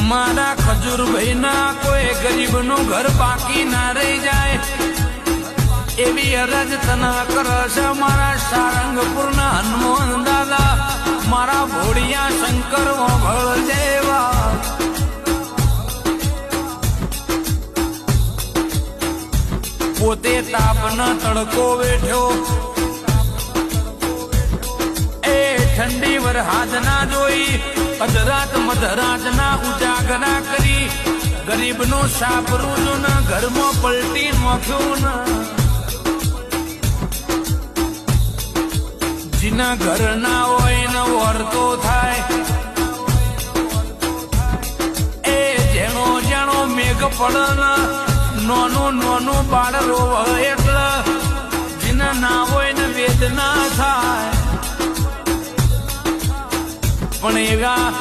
અમારા ખજૂરભાઈ ના કોઈ ગરીબ નું ઘર બાકી ના રહી જાય એવી અરજ તને કરશે મારા સારંગપુર ના હનુમાન દાદા મારા ભોળિયા શંકર વળ જેવા પોતે તાપનો તડકો વેઠ્યો એ ઠંડી વરહાદ ના જોઈ અધરાત મધરાત ના ઉજાગરા કરી ગરીબ નો સાપરું જો ના ઘરમાં પલટી નોખ્યો ના જીના ઘર ના હોય ને વર્તો થાય એ જેણો જેણો મેઘ પડે નોનું બાળ રોવ એટલે જીના ના હોય ને વેદના થાય પણ એવા